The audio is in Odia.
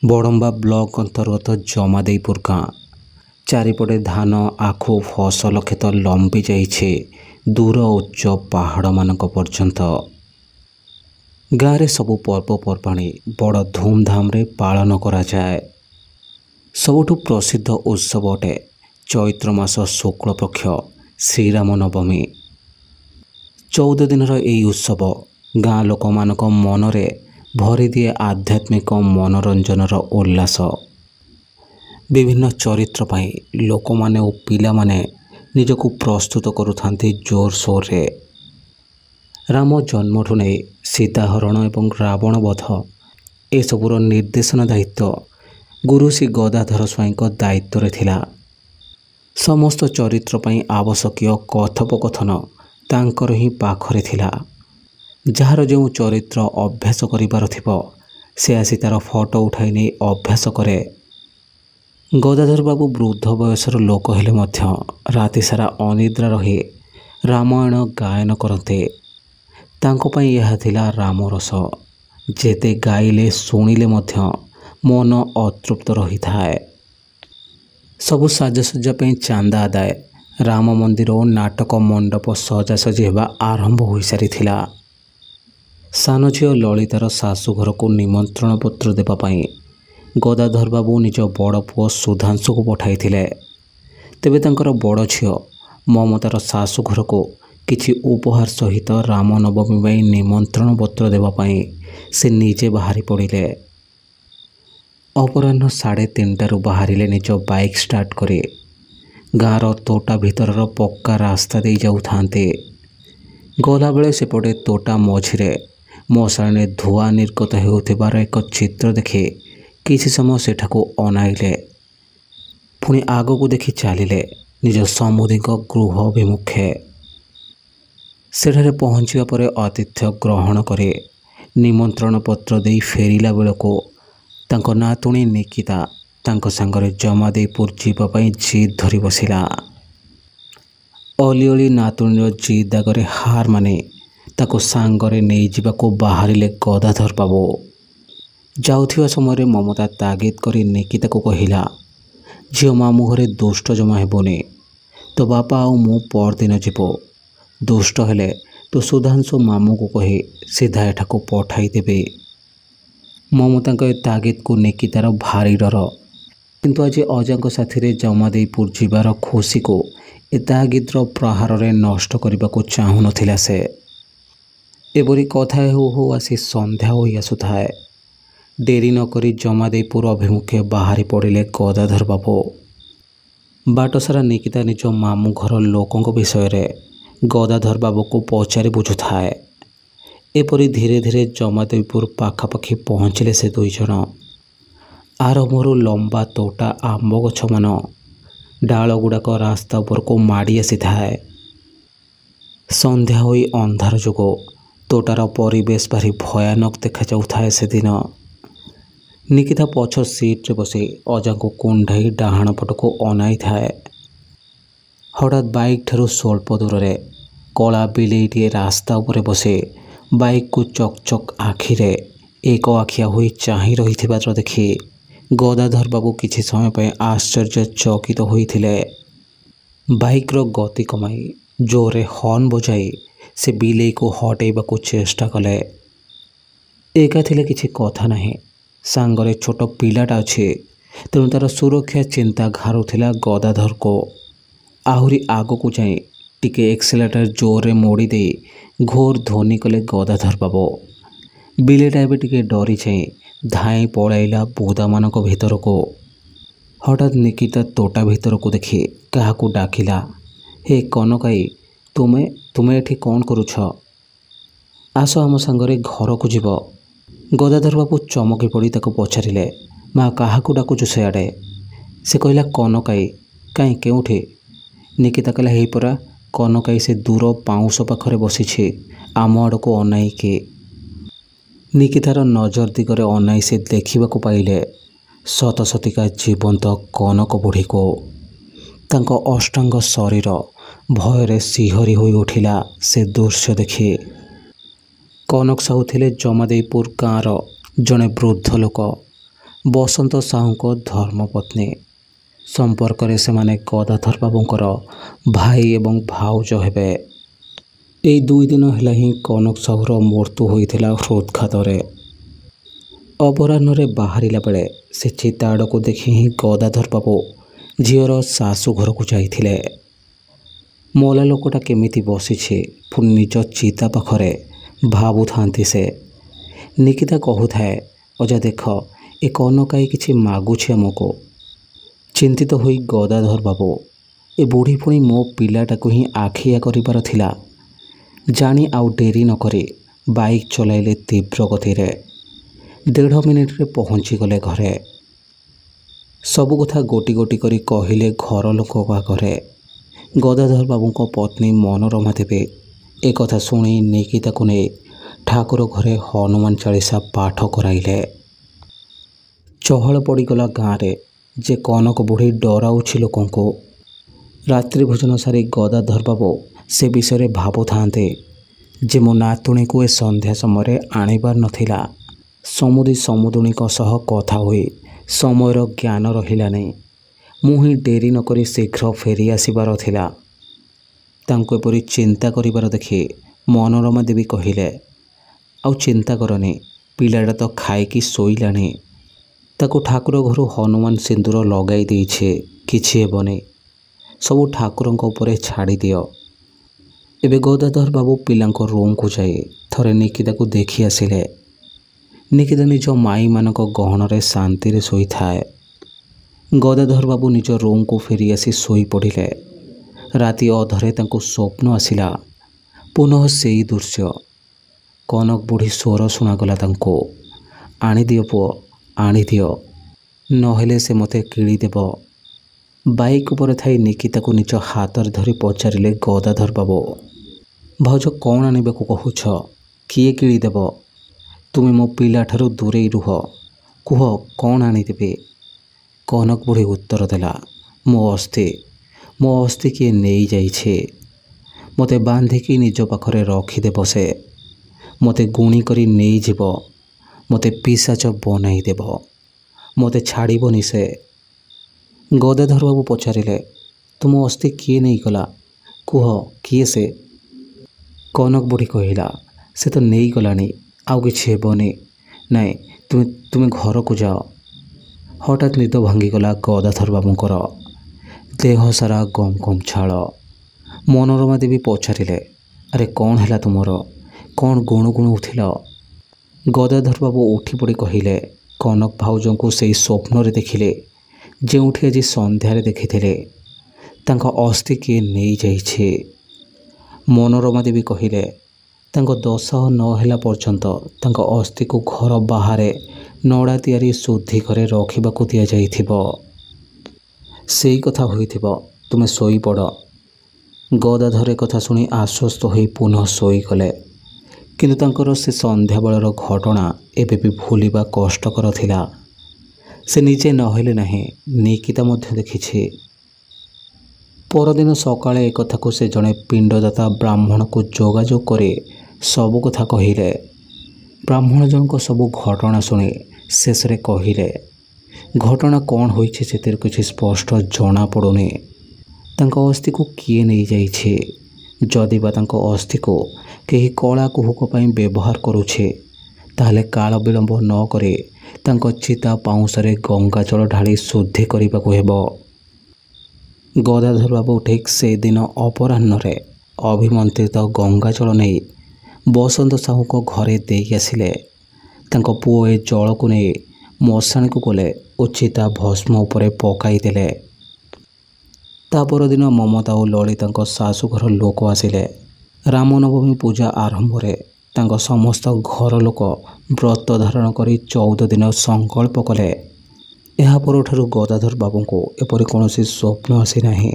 ବଡ଼ମ୍ବା ବ୍ଲକ ଅନ୍ତର୍ଗତ ଜମାଦେଇପୁର ଗାଁ। ଚାରିପଟେ ଧାନ ଆଖୁ ଫସଲ କ୍ଷେତ ଲମ୍ବି ଯାଇଛି ଦୂର ଉଚ୍ଚ ପାହାଡ଼ମାନଙ୍କ ପର୍ଯ୍ୟନ୍ତ। ଗାଁରେ ସବୁ ପର୍ବପର୍ବାଣି ବଡ଼ ଧୁମଧାମରେ ପାଳନ କରାଯାଏ। ସବୁଠୁ ପ୍ରସିଦ୍ଧ ଉତ୍ସବ ଅଟେ ଚୈତ୍ର ମାସ ଶୁକ୍ଳପକ୍ଷ ଶ୍ରୀରାମ ନବମୀ। 14 ଦିନର ଏହି ଉତ୍ସବ ଗାଁ ଲୋକମାନଙ୍କ ମନରେ ଭରିଦିଏ ଆଧ୍ୟାତ୍ମିକ ମନୋରଞ୍ଜନର ଉଲ୍ଲାସ। ବିଭିନ୍ନ ଚରିତ୍ର ପାଇଁ ଲୋକମାନେ ଓ ପିଲାମାନେ ନିଜକୁ ପ୍ରସ୍ତୁତ କରୁଥାନ୍ତି ଜୋରସୋରରେ। ରାମ ଜନ୍ମଠୁ ନେଇ ସୀତାହରଣ ଏବଂ ରାବଣ ବଧ ଏସବୁର ନିର୍ଦ୍ଦେଶନା ଦାୟିତ୍ୱ ଗୁରୁ ଶ୍ରୀ ଗଦାଧର ସ୍ୱାଇଁଙ୍କ ଦାୟିତ୍ୱରେ ଥିଲା। ସମସ୍ତ ଚରିତ୍ର ପାଇଁ ଆବଶ୍ୟକୀୟ କଥୋପକଥନ ତାଙ୍କର ହିଁ ପାଖରେ ଥିଲା। ଯାହାର ଯେଉଁ ଚରିତ୍ର ଅଭ୍ୟାସ କରିବାର ଥିବ ସେ ଆସି ତା'ର ଫଟୋ ଉଠାଇ ନେଇ ଅଭ୍ୟାସ କରେ। ଗଦାଧର ବାବୁ ବୃଦ୍ଧ ବୟସର ଲୋକ ହେଲେ ମଧ୍ୟ ରାତିସାରା ଅନିଦ୍ରା ରହି ରାମାୟଣ ଗାୟନ କରନ୍ତି। ତାଙ୍କ ପାଇଁ ଏହା ଥିଲା ରାମରସ। ଯେତେ ଗାଇଲେ ଶୁଣିଲେ ମଧ୍ୟ ମନ ଅତୃପ୍ତ ରହିଥାଏ। ସବୁ ସାଜସଜ୍ଜା ପାଇଁ ଚାନ୍ଦା ଆଦାୟ, ରାମ ମନ୍ଦିର ଓ ନାଟକ ମଣ୍ଡପ ସଜାସଜି ହେବା ଆରମ୍ଭ ହୋଇସାରିଥିଲା। ସାନ ଝିଅ ଲଳିତାର ଶାଶୁଘରକୁ ନିମନ୍ତ୍ରଣ ପତ୍ର ଦେବା ପାଇଁ ଗଦାଧର ବାବୁ ନିଜ ବଡ଼ ପୁଅ ସୁଧାଂଶୁକୁ ପଠାଇଥିଲେ। ତେବେ ତାଙ୍କର ବଡ଼ ଝିଅ ମମତାର ଶାଶୁଘରକୁ କିଛି ଉପହାର ସହିତ ରାମନବମୀ ପାଇଁ ନିମନ୍ତ୍ରଣ ପତ୍ର ଦେବା ପାଇଁ ସେ ନିଜେ ବାହାରି ପଡ଼ିଲେ। ଅପରାହ୍ନ 3:30ଟାରୁ ବାହାରିଲେ ନିଜ ବାଇକ୍ ଷ୍ଟାର୍ଟ କରି। ଗାଁର ତୋଟା ଭିତରର ପକ୍କା ରାସ୍ତା ଦେଇ ଯାଉଥାନ୍ତି। ଗଲାବେଳେ ସେପଟେ ତୋଟା ମଝିରେ ମଶାଣିରେ ଧୂଆଁ ନିର୍ଗତ ହେଉଥିବାର ଏକ ଚିତ୍ର ଦେଖି କିଛି ସମୟ ସେଠାକୁ ଅନାଇଲେ। ପୁଣି ଆଗକୁ ଦେଖି ଚାଲିଲେ ନିଜ ସମୁଦିଙ୍କ ଗୃହ ଅଭିମୁଖେ। ସେଠାରେ ପହଞ୍ଚିବା ପରେ ଆତିଥ୍ୟ ଗ୍ରହଣ କରି ନିମନ୍ତ୍ରଣ ପତ୍ର ଦେଇ ଫେରିଲା ବେଳକୁ ତାଙ୍କ ନାତୁଣୀ ନିକିତା ତାଙ୍କ ସାଙ୍ଗରେ ଜମାଦେଇପୁର ଯିବା ପାଇଁ ଜିଦ୍ ଧରି ବସିଲା। ଅଲିଅଳି ନାତୁଣୀର ଜିଦ୍ ଆଗରେ ହାର ମାନି ତାକୁ ସାଙ୍ଗରେ ନେଇଯିବାକୁ ବାହାରିଲେ ଗଦାଧର ବାବୁ। ଯାଉଥିବା ସମୟରେ ମମତା ତାଗିଦ କରି ନିକିତାକୁ କହିଲା, ଝିଅ ମାମୁଁ ଘରେ ଦୁଷ୍ଟ ଜମା ହେବୁନି। ତୋ ବାପା ଆଉ ମୁଁ ପରଦିନ ଯିବୁ। ଦୁଷ୍ଟ ହେଲେ ତୁ ସୁଧାଂଶୁ ମାମୁଁକୁ କହି ସିଧା ଏଠାକୁ ପଠାଇଦେବି। ମମତାଙ୍କ ଏ ତାଗିଦକୁ ନିକିତାର ଭାରି ଡର। କିନ୍ତୁ ଆଜି ଅଜାଙ୍କ ସାଥିରେ ଜମାଦେଇପୁର ଯିବାର ଖୁସିକୁ ଏ ତାଗିଦର ପ୍ରହାରରେ ନଷ୍ଟ କରିବାକୁ ଚାହୁଁନଥିଲା ସେ। ଏପରି କଥା ହେଉ ହେଉ ଆସି ସନ୍ଧ୍ୟା ହୋଇ ଆସୁଥାଏ। ଡେରି ନକରି ଜମାଦେଇପୁର ଅଭିମୁଖେ ବାହାରି ପଡ଼ିଲେ ଗଦାଧର ବାବୁ। ବାଟସାରା ନିକିତା ନିଜ ମାମୁଁ ଘର ଲୋକଙ୍କ ବିଷୟରେ ଗଦାଧର ବାବୁକୁ ପଚାରି ବୁଝୁଥାଏ। ଏପରି ଧୀରେ ଧୀରେ ଜମାଦେଇପୁର ପାଖାପାଖି ପହଞ୍ଚିଲେ ସେ ଦୁଇଜଣ। ଆରମ୍ଭରୁ ଲମ୍ବା ତୋଟା ଆମ୍ବ ଗଛମାନ ଡାଳଗୁଡ଼ାକ ରାସ୍ତା ଉପରକୁ ମାଡ଼ି ଆସିଥାଏ। ସନ୍ଧ୍ୟା ହୋଇ ଅନ୍ଧାର ଯୋଗୁଁ ତୋଟାର ପରିବେଶ ଭାରି ଭୟାନକ ଦେଖାଯାଉଥାଏ ସେଦିନ। ନିକିତା ପଛ ସିଟ୍ରେ ବସି ଅଜାଙ୍କୁ କୁଣ୍ଢାଇ ଡାହାଣ ପଟକୁ ଅନାଇଥାଏ। ହଠାତ୍ ବାଇକ୍ ଠାରୁ ସ୍ୱଳ୍ପ ଦୂରରେ କଳା ବିଲେଇଟିଏ ରାସ୍ତା ଉପରେ ବସି ବାଇକ୍କୁ ଚକ୍ ଚକ୍ ଆଖିରେ ଏକ ଆଖିଆ ହୋଇ ଚାହିଁ ରହିଥିବାର ଦେଖି ଗଦାଧର ବାବୁ କିଛି ସମୟ ପାଇଁ ଆଶ୍ଚର୍ଯ୍ୟଚକିତ ହୋଇଥିଲେ। ବାଇକ୍ର ଗତି କମାଇ ଜୋରରେ ହର୍ଣ୍ଣ ବଜାଇ ସେ ବିଲେଇକୁ ହଟେଇବାକୁ ଚେଷ୍ଟା କଲେ। ଏକା ଥିଲେ କିଛି କଥା ନାହିଁ, ସାଙ୍ଗରେ ଛୋଟ ପିଲାଟା ଅଛି, ତେଣୁ ତା'ର ସୁରକ୍ଷା ଚିନ୍ତା ଘାରୁଥିଲା ଗଦାଧରକୁ। ଆହୁରି ଆଗକୁ ଯାଇ ଟିକେ ଏକ୍ସିଲେଟର ଜୋରରେ ମୋଡ଼ି ଦେଇ ଘୋର ଧ୍ୱନି କଲେ ଗଦାଧର ବାବୁ। ବିଲେଇଟା ଏବେ ଟିକେ ଡରି ଯାଇ ଧାଇଁ ପଳାଇଲା ବୁଦାମାନଙ୍କ ଭିତରକୁ। ହଠାତ୍ ନିକିତା ତୋଟା ଭିତରକୁ ଦେଖି କାହାକୁ ଡାକିଲା, ହେ କନକାଇ, ତୁମେ ଏଠି କ'ଣ କରୁଛ? ଆସ ଆମ ସାଙ୍ଗରେ ଘରକୁ ଯିବ। ଗଦାଧର ବାବୁ ଚମକି ପଡ଼ି ତାକୁ ପଚାରିଲେ, ମା କାହାକୁ ଡାକୁଛୁ ସେଆଡ଼େ? ସେ କହିଲା, କନକାଇ। କାହିଁ, କେଉଁଠି? ନିକିତା କହିଲା, ହେଇ ପରା କନକାଇ ସେ ଦୂର ପାଉଁଶ ପାଖରେ ବସିଛି ଆମ ଆଡ଼କୁ ଅନାଇକି। ନିକିତାର ନଜର ଦିଗରେ ଅନାଇ ସେ ଦେଖିବାକୁ ପାଇଲେ ସତସତିକା ଜୀବନ୍ତ କନକ ବୁଢ଼ୀକୁ। ତାଙ୍କ ଅଷ୍ଟାଙ୍ଗ ଶରୀର ଭୟରେ ଶିହରି ହୋଇ ଉଠିଲା ସେ ଦୃଶ୍ୟ ଦେଖି। କନକ ସାହୁ ଥିଲେ ଜମାଦେଇପୁର ଗାଁର ଜଣେ ବୃଦ୍ଧ ଲୋକ। ବସନ୍ତ ସାହୁଙ୍କ ଧର୍ମପତ୍ନୀ। ସମ୍ପର୍କରେ ସେମାନେ ଗଦାଧର ବାବୁଙ୍କର ଭାଇ ଏବଂ ଭାଉଜ ହେବେ। ଏଇ 2 ଦିନ ହେଲା ହିଁ କନକ ସାହୁର ମୃତ୍ୟୁ ହୋଇଥିଲା ହୃଦଘାତରେ। ଅପରାହ୍ନରେ ବାହାରିଲା ବେଳେ ସେ ଚିତା ଆଡ଼କୁ ଦେଖି ହିଁ ଗଦାଧର ବାବୁ ଝିଅର ଶାଶୁ ଘରକୁ ଯାଇଥିଲେ। ମଲା ଲୋକଟା କେମିତି ବସିଛି ପୁଣି ନିଜ ଚିତା ପାଖରେ ଭାବୁଥାନ୍ତି ସେ। ନିକିତା କହୁଥାଏ, ଅଜା ଦେଖ ଏ କନକାଇ କିଛି ମାଗୁଛି ଆମକୁ। ଚିନ୍ତିତ ହୋଇ ଗଦାଧର ବାବୁ, ଏ ବୁଢ଼ୀ ପୁଣି ମୋ ପିଲାଟାକୁ ହିଁ ଆଖିଆ କରିବାର ଥିଲା। ଜାଣି ଆଉ ଡେରି ନ କରି ବାଇକ୍ ଚଲାଇଲେ ତୀବ୍ର ଗତିରେ। 1.5 ମିନିଟରେ ପହଞ୍ଚିଗଲେ ଘରେ। ସବୁ କଥା ଗୋଟି ଗୋଟି କରି କହିଲେ ଘର ଲୋକଙ୍କ ଆଗରେ। ଗଦାଧର ବାବୁଙ୍କ ପତ୍ନୀ ମନୋରମା ଦେବୀ ଏକଥା ଶୁଣି ନିକିତାକୁ ନେଇ ଠାକୁର ଘରେ ହନୁମାନ ଚାଳିଶା ପାଠ କରାଇଲେ। ଚହଳ ପଡ଼ିଗଲା ଗାଁରେ ଯେ କନକ ବୁଢ଼ୀ ଡରାଉଛି ଲୋକଙ୍କୁ। ରାତ୍ରି ଭୋଜନ ସାରି ଗଦାଧର ବାବୁ ସେ ବିଷୟରେ ଭାବୁଥାନ୍ତେ ଯେ ମୋ ନାତୁଣୀକୁ ଏ ସନ୍ଧ୍ୟା ସମୟରେ ଆଣିବାର ନଥିଲା। ସମୁଦୁଣୀଙ୍କ ସହ କଥା ହୋଇ ସମୟର ଜ୍ଞାନ ରହିଲାନି। ମୁଁ ହିଁ ଡେରି ନ କରି ଶୀଘ୍ର ଫେରି ଆସିବାର ଥିଲା। ତାଙ୍କୁ ଏପରି ଚିନ୍ତା କରିବାର ଦେଖି ମନୋରମା ଦେବୀ କହିଲେ, ଆଉ ଚିନ୍ତା କରନି, ପିଲାଟା ତ ଖାଇକି ଶୋଇଲାଣି। ତାକୁ ଠାକୁର ଘରୁ ହନୁମାନ ସିନ୍ଦୁର ଲଗାଇ ଦେଇଛି, କିଛି ହେବନି। ସବୁ ଠାକୁରଙ୍କ ଉପରେ ଛାଡ଼ି ଦିଅ। ଏବେ ଗଦାଧର ବାବୁ ପିଲାଙ୍କ ରୁମ୍କୁ ଯାଇ ଥରେ ନିକିତାକୁ ଦେଖି ଆସିଲେ। ନିକିତା ନିଜ ମାଇଁମାନଙ୍କ ଗହଣରେ ଶାନ୍ତିରେ ଶୋଇଥାଏ। ଗଦାଧର ବାବୁ ନିଜ ରୁମ୍କୁ ଫେରି ଆସି ଶୋଇପଡ଼ିଲେ। ରାତି ଅଧରେ ତାଙ୍କୁ ସ୍ୱପ୍ନ ଆସିଲା। ପୁନଃ ସେଇ ଦୃଶ୍ୟ। କନକ ବୁଢ଼ୀ ସ୍ୱର ଶୁଣାଗଲା ତାଙ୍କୁ, ଆଣିଦିଅ ପୁଅ, ଆଣିଦିଅ, ନହେଲେ ସେ ମୋତେ କିଳିଦେବ। ବାଇକ୍ ଉପରେ ଥାଇ ନିକିତାକୁ ନିଜ ହାତରେ ଧରି ପଚାରିଲେ ଗଦାଧର ବାବୁ, ଭାଉଜ କ'ଣ ଆଣିବାକୁ କହୁଛ? କିଏ କିଳିଦେବ? ତୁମେ ମୋ ପିଲାଠାରୁ ଦୂରେଇ ରୁହ। କୁହ କ'ଣ ଆଣିଦେବି? କନକ ବୁଢ଼ୀ ଉତ୍ତର ଦେଲା, ମୋ ଅସ୍ଥି କିଏ ନେଇଯାଇଛି। ମୋତେ ବାନ୍ଧିକି ନିଜ ପାଖରେ ରଖିଦେବ ସେ। ମୋତେ ଗୁଣି କରି ନେଇଯିବ। ମୋତେ ପିଶାଚ ବନାଇଦେବ। ମୋତେ ଛାଡ଼ିବନି ସେ। ଗଦାଧର ବାବୁ ପଚାରିଲେ, ତୁମ ଅସ୍ଥି କିଏ ନେଇଗଲା? କୁହ କିଏ ସେ? କନକ ବୁଢ଼ୀ କହିଲା, ସେ ତ ନେଇଗଲାଣି, ଆଉ କିଛି ହେବନି। ନାଇଁ, ତୁମେ ଘରକୁ ଯାଅ। ହଠାତ୍ ନିଦ ଭାଙ୍ଗିଗଲା ଗଦାଧର ବାବୁଙ୍କର। ଦେହ ସାରା ଗମ୍ ଗମ୍ ଝାଳ। ମନୋରମା ଦେବୀ ପଚାରିଲେ, ଆରେ କ'ଣ ହେଲା ତୁମର? କ'ଣ ଗୁଣୁଗୁଣୁଥିଲ? ଗଦାଧର ବାବୁ ଉଠିପଡ଼ି କହିଲେ, କନକ ଭାଉଜଙ୍କୁ ସେଇ ସ୍ୱପ୍ନରେ ଦେଖିଲେ ଯେଉଁଠି ଆଜି ସନ୍ଧ୍ୟାରେ ଦେଖିଥିଲେ। ତାଙ୍କ ଅସ୍ଥି କିଏ ନେଇଯାଇଛି। ମନୋରମା ଦେବୀ କହିଲେ, ତାଙ୍କ ଦଶାହ ନ ହେଲା ପର୍ଯ୍ୟନ୍ତ ତାଙ୍କ ଅସ୍ଥିକୁ ଘର ବାହାରେ ନଡ଼ା ତିଆରି ଶୁଦ୍ଧି ଘରେ ରଖିବାକୁ ଦିଆଯାଇଥିବ। ସେଇ କଥା ହୋଇଥିବ। ତୁମେ ଶୋଇପଡ଼। ଗଦାଧର କଥା ଶୁଣି ଆଶ୍ୱସ୍ତ ହୋଇ ପୁନଃ ଶୋଇଗଲେ। କିନ୍ତୁ ତାଙ୍କର ସେ ସନ୍ଧ୍ୟାବେଳର ଘଟଣା ଏବେ ବି ଭୁଲିବା କଷ୍ଟକର ଥିଲା। ସେ ନିଜେ ନହେଲେ ନାହିଁ, ନିକିତା ମଧ୍ୟ ଦେଖିଛି। ପରଦିନ ସକାଳେ ଏକଥାକୁ ସେ ଜଣେ ପିଣ୍ଡଦାତା ବ୍ରାହ୍ମଣକୁ ଯୋଗାଯୋଗ କରି ସବୁ କଥା କହିଲେ। ବ୍ରାହ୍ମଣ ଜଣଙ୍କ ସବୁ ଘଟଣା ଶୁଣି ଶେଷରେ କହିଲେ, ଘଟଣା କ'ଣ ହୋଇଛି ସେଥିରେ କିଛି ସ୍ପଷ୍ଟ ଜଣାପଡ଼ୁନି। ତାଙ୍କ ଅସ୍ଥିକୁ କିଏ ନେଇଯାଇଛି? ଯଦି ବା ତାଙ୍କ ଅସ୍ଥିକୁ କେହି କଳା କୁହୁକ ପାଇଁ ବ୍ୟବହାର କରୁଛି, ତାହେଲେ କାଳ ବିଳମ୍ବ ନ କରି ତାଙ୍କ ଚିତା ପାଉଁଶରେ ଗଙ୍ଗାଜଳ ଢାଳି ଶୁଦ୍ଧି କରିବାକୁ ହେବ। ଗଦାଧର ବାବୁ ଠିକ୍ ସେଦିନ ଅପରାହ୍ନରେ ଅଭିମନ୍ତ୍ରିତ ଗଙ୍ଗାଜଳ ନେଇ ବସନ୍ତ ସାହୁଙ୍କ ଘରେ ଦେଇ ଆସିଲେ। ତାଙ୍କ ପୁଅ ଏ ଜଳକୁ ନେଇ ମଶାଣିକୁ ଗଲେ ଓ ଚିତା ଭସ୍ମ ଉପରେ ପକାଇଦେଲେ। ତା ପରଦିନ ମମତା ଓ ଲଳିତାଙ୍କ ଶାଶୁଘର ଲୋକ ଆସିଲେ। ରାମନବମୀ ପୂଜା ଆରମ୍ଭରେ ତାଙ୍କ ସମସ୍ତ ଘର ଲୋକ ବ୍ରତ ଧାରଣ କରି 14 ଦିନ ସଂକଳ୍ପ କଲେ। ଏହା ପରଠାରୁ ଗଦାଧର ବାବୁଙ୍କୁ ଏପରି କୌଣସି ସ୍ୱପ୍ନ ଆସିନାହିଁ।